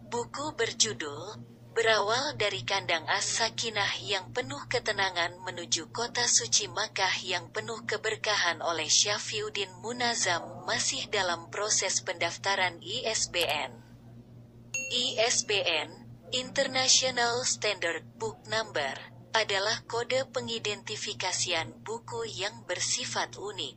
Buku berjudul Berawal dari Kandang As-Sakinah yang penuh ketenangan menuju kota suci Makkah yang penuh keberkahan oleh Syafiyuddin Munazam masih dalam proses pendaftaran ISBN. ISBN, International Standard Book Number, adalah kode pengidentifikasian buku yang bersifat unik.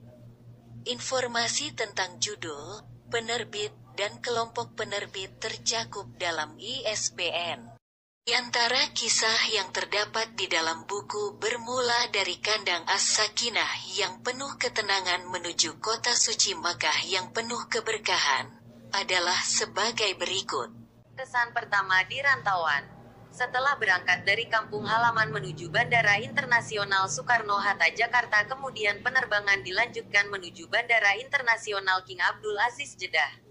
Informasi tentang judul, penerbit, dan kelompok penerbit tercakup dalam ISBN. Di antara kisah yang terdapat di dalam buku bermula dari Kandang As-Sakinah yang penuh ketenangan menuju kota suci Makkah yang penuh keberkahan, adalah sebagai berikut. Kesan pertama di rantauan. Setelah berangkat dari kampung halaman menuju Bandara Internasional Soekarno-Hatta Jakarta, kemudian penerbangan dilanjutkan menuju Bandara Internasional King Abdul Aziz Jeddah.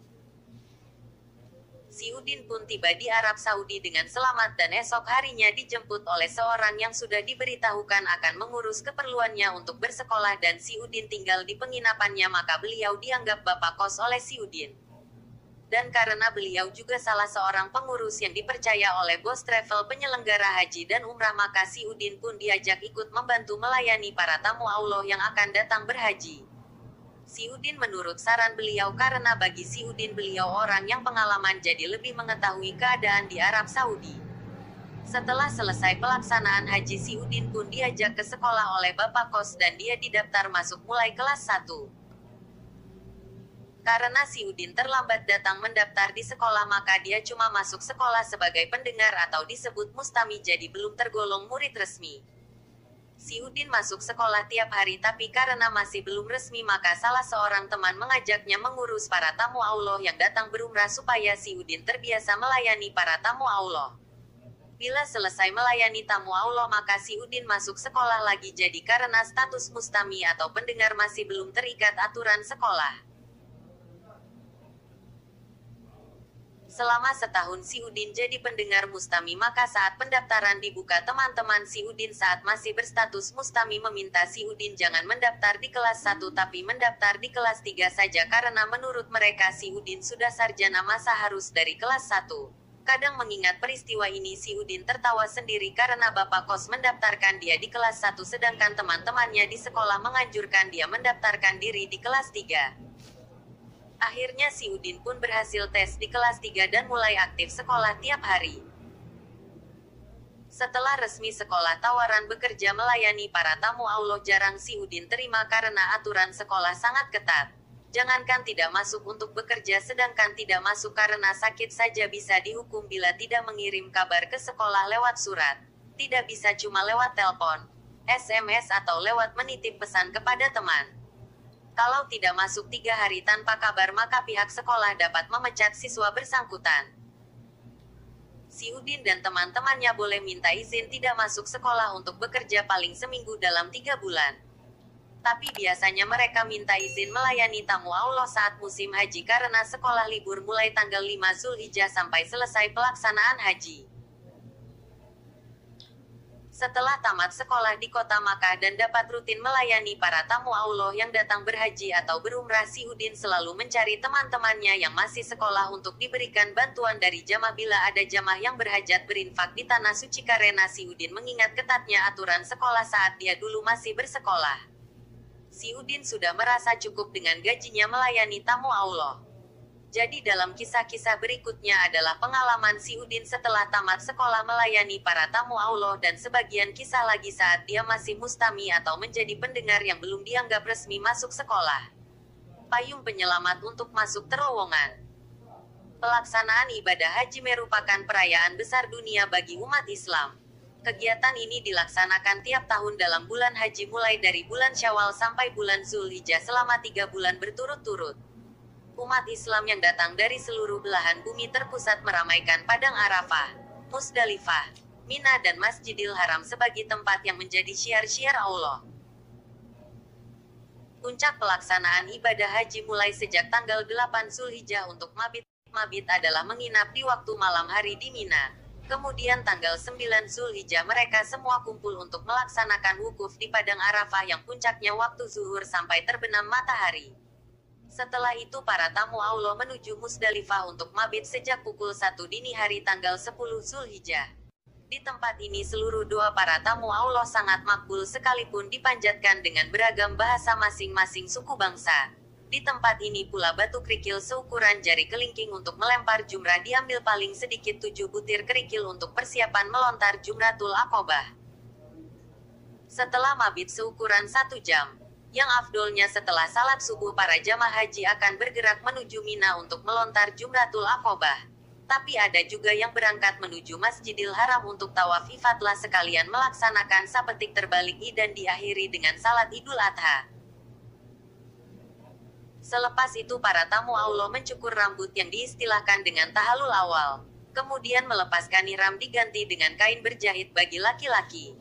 Si Udin pun tiba di Arab Saudi dengan selamat dan esok harinya dijemput oleh seorang yang sudah diberitahukan akan mengurus keperluannya untuk bersekolah dan si Udin tinggal di penginapannya, maka beliau dianggap bapak kos oleh si Udin. Dan karena beliau juga salah seorang pengurus yang dipercaya oleh bos travel penyelenggara haji dan umrah, maka si Udin pun diajak ikut membantu melayani para tamu Allah yang akan datang berhaji. Si Udin menurut saran beliau karena bagi si Udin beliau orang yang pengalaman jadi lebih mengetahui keadaan di Arab Saudi. Setelah selesai pelaksanaan haji, si Udin pun diajak ke sekolah oleh bapak kos dan dia didaftar masuk mulai kelas 1. Karena si Udin terlambat datang mendaftar di sekolah, maka dia cuma masuk sekolah sebagai pendengar atau disebut mustami, jadi belum tergolong murid resmi. Si Udin masuk sekolah tiap hari, tapi karena masih belum resmi maka salah seorang teman mengajaknya mengurus para tamu Allah yang datang berumrah supaya si Udin terbiasa melayani para tamu Allah. Bila selesai melayani tamu Allah maka si Udin masuk sekolah lagi, jadi karena status mustami atau pendengar masih belum terikat aturan sekolah. Selama setahun si Udin jadi pendengar mustami, maka saat pendaftaran dibuka, teman-teman si Udin saat masih berstatus mustami meminta si Udin jangan mendaftar di kelas 1 tapi mendaftar di kelas 3 saja karena menurut mereka si Udin sudah sarjana, masa harus dari kelas 1. Kadang mengingat peristiwa ini si Udin tertawa sendiri karena bapak kos mendaftarkan dia di kelas 1 sedangkan teman-temannya di sekolah menganjurkan dia mendaftarkan diri di kelas 3. Akhirnya si Udin pun berhasil tes di kelas 3 dan mulai aktif sekolah tiap hari. Setelah resmi sekolah, tawaran bekerja melayani para tamu Allah jarang si Udin terima karena aturan sekolah sangat ketat. Jangankan tidak masuk untuk bekerja, sedangkan tidak masuk karena sakit saja bisa dihukum bila tidak mengirim kabar ke sekolah lewat surat. Tidak bisa cuma lewat telepon, SMS atau lewat menitip pesan kepada teman. Kalau tidak masuk 3 hari tanpa kabar maka pihak sekolah dapat memecat siswa bersangkutan. Si Udin dan teman-temannya boleh minta izin tidak masuk sekolah untuk bekerja paling seminggu dalam 3 bulan. Tapi biasanya mereka minta izin melayani tamu Allah saat musim haji karena sekolah libur mulai tanggal 5 Zulhijjah sampai selesai pelaksanaan haji. Setelah tamat sekolah di kota Makkah dan dapat rutin melayani para tamu Allah yang datang berhaji atau berumrah, si Udin selalu mencari teman-temannya yang masih sekolah untuk diberikan bantuan dari jamaah bila ada jamaah yang berhajat berinfak di tanah suci karena si Udin mengingat ketatnya aturan sekolah saat dia dulu masih bersekolah. Si Udin sudah merasa cukup dengan gajinya melayani tamu Allah. Jadi dalam kisah-kisah berikutnya adalah pengalaman si Udin setelah tamat sekolah melayani para tamu Allah dan sebagian kisah lagi saat dia masih mustami atau menjadi pendengar yang belum dianggap resmi masuk sekolah. Payung penyelamat untuk masuk terowongan. Pelaksanaan ibadah haji merupakan perayaan besar dunia bagi umat Islam. Kegiatan ini dilaksanakan tiap tahun dalam bulan haji mulai dari bulan Syawal sampai bulan Zulhijjah selama 3 bulan berturut-turut. Umat Islam yang datang dari seluruh belahan bumi terpusat meramaikan Padang Arafah, Musdalifah, Mina dan Masjidil Haram sebagai tempat yang menjadi syiar-syiar Allah. Puncak pelaksanaan ibadah haji mulai sejak tanggal 8 Zulhijjah untuk mabit. Mabit adalah menginap di waktu malam hari di Mina. Kemudian tanggal 9 Zulhijjah mereka semua kumpul untuk melaksanakan wukuf di Padang Arafah yang puncaknya waktu zuhur sampai terbenam matahari. Setelah itu para tamu Allah menuju Musdalifah untuk mabit sejak pukul 1 dini hari tanggal 10 Zulhijjah. Di tempat ini seluruh doa para tamu Allah sangat makbul sekalipun dipanjatkan dengan beragam bahasa masing-masing suku bangsa. Di tempat ini pula batu kerikil seukuran jari kelingking untuk melempar jumrah diambil paling sedikit 7 butir kerikil untuk persiapan melontar Jumratul Aqobah. Setelah mabit seukuran 1 jam, yang afdolnya setelah salat subuh para jamaah haji akan bergerak menuju Mina untuk melontar Jumratul Aqobah. Tapi ada juga yang berangkat menuju Masjidil Haram untuk tawaf ifadah sekalian melaksanakan sapetik terbalik dan diakhiri dengan salat Idul Adha. Selepas itu para tamu Allah mencukur rambut yang diistilahkan dengan tahallul awal. Kemudian melepaskan ihram diganti dengan kain berjahit bagi laki-laki.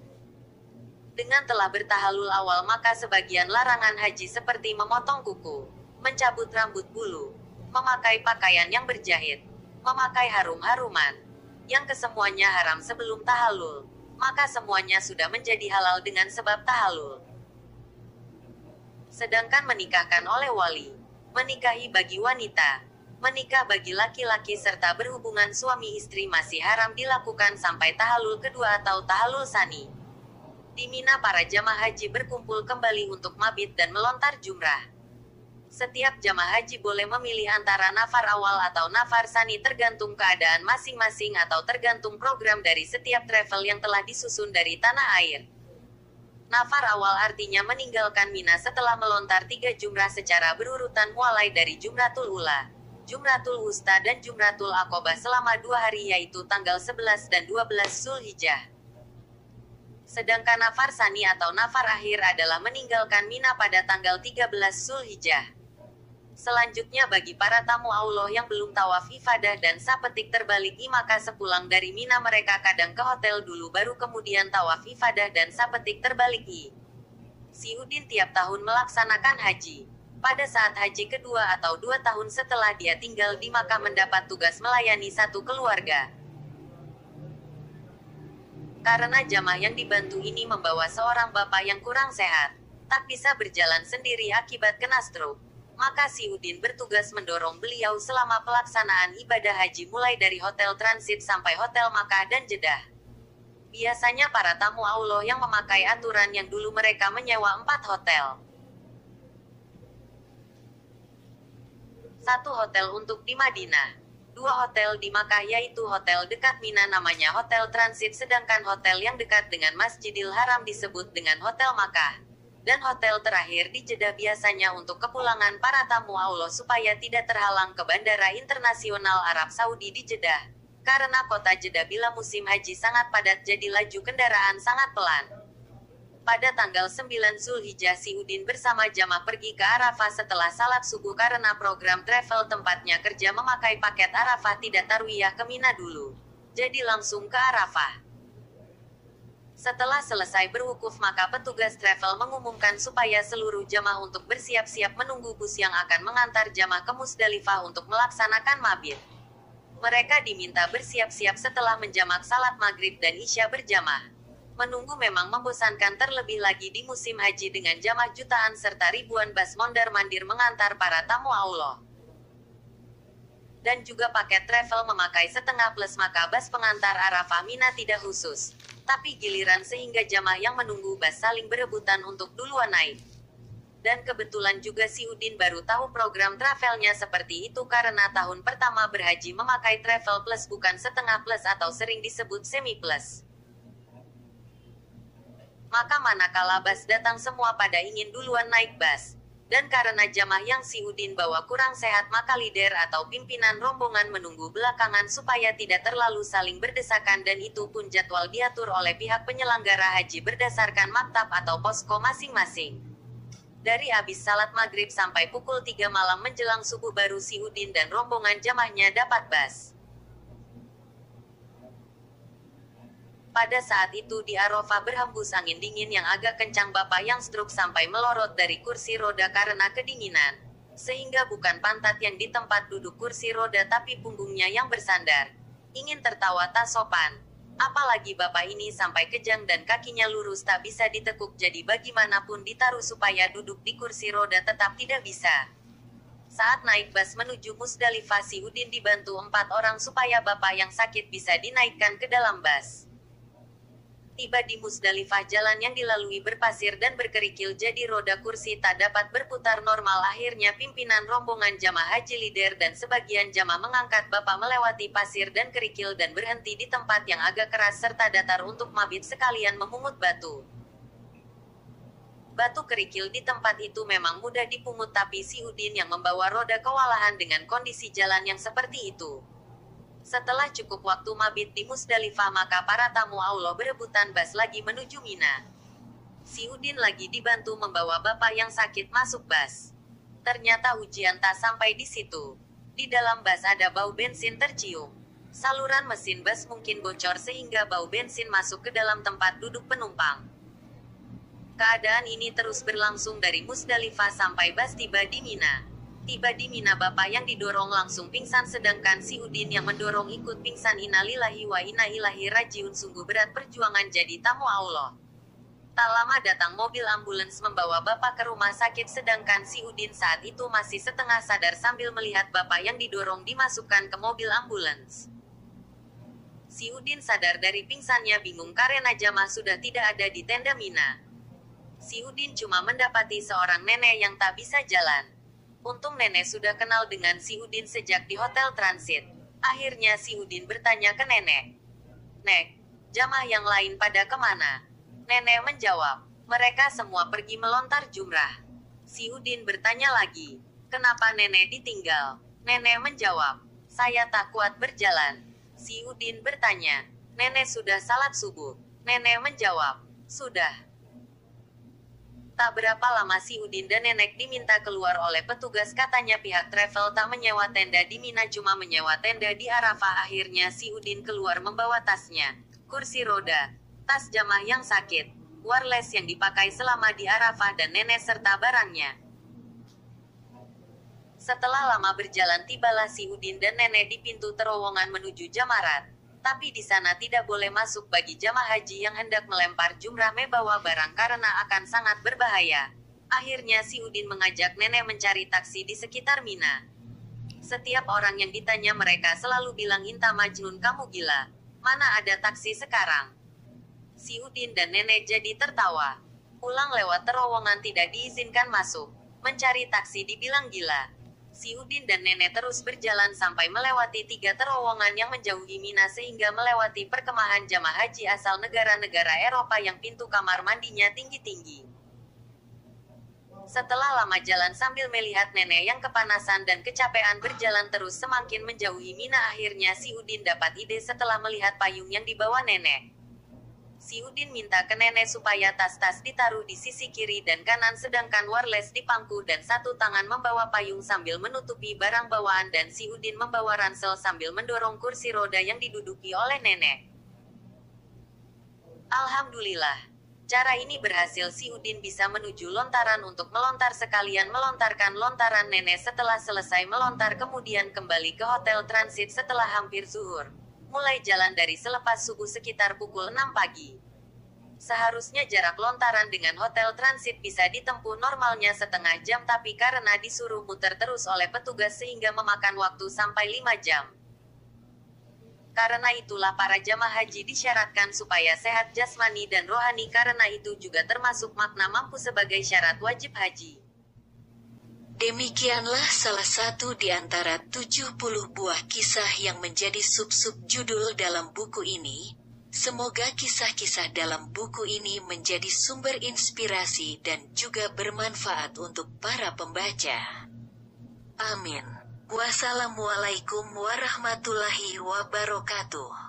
Dengan telah bertahallul awal maka sebagian larangan haji seperti memotong kuku, mencabut rambut bulu, memakai pakaian yang berjahit, memakai harum-haruman, yang kesemuanya haram sebelum tahallul, maka semuanya sudah menjadi halal dengan sebab tahallul. Sedangkan menikahkan oleh wali, menikahi bagi wanita, menikah bagi laki-laki serta berhubungan suami istri masih haram dilakukan sampai tahallul kedua atau tahallul tsani. Di Mina para jamaah haji berkumpul kembali untuk mabit dan melontar jumrah. Setiap jamaah haji boleh memilih antara nafar awal atau nafar tsani tergantung keadaan masing-masing atau tergantung program dari setiap travel yang telah disusun dari tanah air. Nafar awal artinya meninggalkan Mina setelah melontar 3 jumrah secara berurutan mulai dari Jumratul Ula, Jumratul Wusta dan Jumratul Aqobah selama 2 hari yaitu tanggal 11 dan 12 Zulhijjah. Sedangkan nafar tsani atau nafar akhir adalah meninggalkan Mina pada tanggal 13 Zulhijjah. Selanjutnya bagi para tamu Allah yang belum tawaf ifadah dan sapetik terbalik maka sepulang dari Mina mereka kadang ke hotel dulu baru kemudian tawaf ifadah dan sapetik terbalik. Si Udin tiap tahun melaksanakan haji. Pada saat haji kedua atau 2 tahun setelah dia tinggal di Makkah mendapat tugas melayani satu keluarga. Karena jamaah yang dibantu ini membawa seorang bapak yang kurang sehat, tak bisa berjalan sendiri akibat kena stroke. Maka si Udin bertugas mendorong beliau selama pelaksanaan ibadah haji mulai dari hotel transit sampai hotel Makkah dan Jeddah. Biasanya para tamu Allah yang memakai aturan yang dulu mereka menyewa 4 hotel. 1 hotel untuk di Madinah, 2 hotel di Makkah yaitu hotel dekat Mina namanya hotel transit sedangkan hotel yang dekat dengan Masjidil Haram disebut dengan hotel Makkah. Dan hotel terakhir di Jeddah biasanya untuk kepulangan para tamu Allah supaya tidak terhalang ke Bandara Internasional Arab Saudi di Jeddah. Karena kota Jeddah bila musim haji sangat padat jadi laju kendaraan sangat pelan. Pada tanggal 9 Zulhijjah si Udin bersama jamaah pergi ke Arafah setelah salat subuh karena program travel tempatnya kerja memakai paket Arafah tidak tarwiyah ke Mina dulu. Jadi langsung ke Arafah. Setelah selesai berwukuf maka petugas travel mengumumkan supaya seluruh jamaah untuk bersiap-siap menunggu bus yang akan mengantar jamaah ke Musdalifah untuk melaksanakan mabit. Mereka diminta bersiap-siap setelah menjamak salat maghrib dan isya berjamaah. Menunggu memang membosankan terlebih lagi di musim haji dengan jamaah jutaan serta ribuan bas mondar-mandir mengantar para tamu Allah. Dan juga paket travel memakai setengah plus maka bas pengantar Arafah Mina tidak khusus. Tapi giliran sehingga jamaah yang menunggu bas saling berebutan untuk duluan naik. Dan kebetulan juga si Udin baru tahu program travelnya seperti itu karena tahun pertama berhaji memakai travel plus bukan setengah plus atau sering disebut semi plus. Maka manakala bas datang semua pada ingin duluan naik bas. Dan karena jamaah yang si Udin bawa kurang sehat maka leader atau pimpinan rombongan menunggu belakangan supaya tidak terlalu saling berdesakan dan itu pun jadwal diatur oleh pihak penyelenggara haji berdasarkan maktab atau posko masing-masing. Dari habis salat maghrib sampai pukul 3 malam menjelang subuh baru si Udin dan rombongan jamaahnya dapat bas. Pada saat itu di Arafah berhembus angin dingin yang agak kencang bapak yang stroke sampai melorot dari kursi roda karena kedinginan. Sehingga bukan pantat yang di tempat duduk kursi roda tapi punggungnya yang bersandar. Ingin tertawa tak sopan. Apalagi bapak ini sampai kejang dan kakinya lurus tak bisa ditekuk jadi bagaimanapun ditaruh supaya duduk di kursi roda tetap tidak bisa. Saat naik bus menuju Musdalifah, si Udin dibantu 4 orang supaya bapak yang sakit bisa dinaikkan ke dalam bus. Tiba di Musdalifah, jalan yang dilalui berpasir dan berkerikil jadi roda kursi tak dapat berputar normal. Akhirnya pimpinan rombongan jamaah haji leader dan sebagian jamaah mengangkat bapak melewati pasir dan kerikil dan berhenti di tempat yang agak keras serta datar untuk mabit sekalian memungut batu. Batu kerikil di tempat itu memang mudah dipungut, tapi si Udin yang membawa roda kewalahan dengan kondisi jalan yang seperti itu. Setelah cukup waktu mabit di Musdalifah, maka para tamu Allah berebutan bus lagi menuju Mina. Si Udin lagi dibantu membawa bapak yang sakit masuk bus. Ternyata ujian tak sampai di situ. Di dalam bus ada bau bensin tercium. Saluran mesin bus mungkin bocor sehingga bau bensin masuk ke dalam tempat duduk penumpang. Keadaan ini terus berlangsung dari Musdalifah sampai bus tiba di Mina. Tiba di Mina, bapak yang didorong langsung pingsan sedangkan si Udin yang mendorong ikut pingsan. Innalillahi wa inna ilaihi rajiun. Sungguh berat perjuangan jadi tamu Allah. Tak lama datang mobil ambulans membawa bapak ke rumah sakit sedangkan si Udin saat itu masih setengah sadar sambil melihat bapak yang didorong dimasukkan ke mobil ambulans. Si Udin sadar dari pingsannya bingung karena jamaah sudah tidak ada di tenda Mina. Si Udin cuma mendapati seorang nenek yang tak bisa jalan. Untung nenek sudah kenal dengan si Udin sejak di hotel transit. Akhirnya si Udin bertanya ke nenek. "Nek, jamaah yang lain pada kemana?" Nenek menjawab, "Mereka semua pergi melontar jumrah." Si Udin bertanya lagi, "Kenapa nenek ditinggal?" Nenek menjawab, "Saya tak kuat berjalan." Si Udin bertanya, "Nenek sudah salat subuh?" Nenek menjawab, "Sudah." Tak berapa lama si Udin dan nenek diminta keluar oleh petugas. Katanya pihak travel tak menyewa tenda di Mina, cuma menyewa tenda di Arafah. Akhirnya si Udin keluar membawa tasnya, kursi roda, tas jamaah yang sakit, wireless yang dipakai selama di Arafah, dan nenek serta barangnya. Setelah lama berjalan tibalah si Udin dan nenek di pintu terowongan menuju Jamarat. Tapi di sana tidak boleh masuk bagi jamaah haji yang hendak melempar jumrah membawa barang karena akan sangat berbahaya. Akhirnya si Udin mengajak nenek mencari taksi di sekitar Mina. Setiap orang yang ditanya mereka selalu bilang, "Inta Majnun, kamu gila. Mana ada taksi sekarang?" Si Udin dan nenek jadi tertawa. Pulang lewat terowongan tidak diizinkan masuk. Mencari taksi dibilang gila. Si Udin dan nenek terus berjalan sampai melewati 3 terowongan yang menjauhi Mina sehingga melewati perkemahan jamaah haji asal negara-negara Eropa yang pintu kamar mandinya tinggi-tinggi. Setelah lama jalan sambil melihat nenek yang kepanasan dan kecapean berjalan terus semakin menjauhi Mina, akhirnya si Udin dapat ide setelah melihat payung yang dibawa nenek. Si Udin minta ke nenek supaya tas-tas ditaruh di sisi kiri dan kanan sedangkan wireless di pangku dan satu tangan membawa payung sambil menutupi barang bawaan, dan si Udin membawa ransel sambil mendorong kursi roda yang diduduki oleh nenek. Alhamdulillah. Cara ini berhasil. Si Udin bisa menuju lontaran untuk melontar sekalian melontarkan lontaran nenek. Setelah selesai melontar kemudian kembali ke hotel transit setelah hampir zuhur. Mulai jalan dari selepas subuh sekitar pukul 6 pagi. Seharusnya jarak lontaran dengan hotel transit bisa ditempuh normalnya setengah jam, tapi karena disuruh muter terus oleh petugas sehingga memakan waktu sampai 5 jam. Karena itulah para jamaah haji disyaratkan supaya sehat jasmani dan rohani, karena itu juga termasuk makna mampu sebagai syarat wajib haji. Demikianlah salah satu di antara 70 buah kisah yang menjadi sub-sub judul dalam buku ini. Semoga kisah-kisah dalam buku ini menjadi sumber inspirasi dan juga bermanfaat untuk para pembaca. Amin. Wassalamualaikum warahmatullahi wabarakatuh.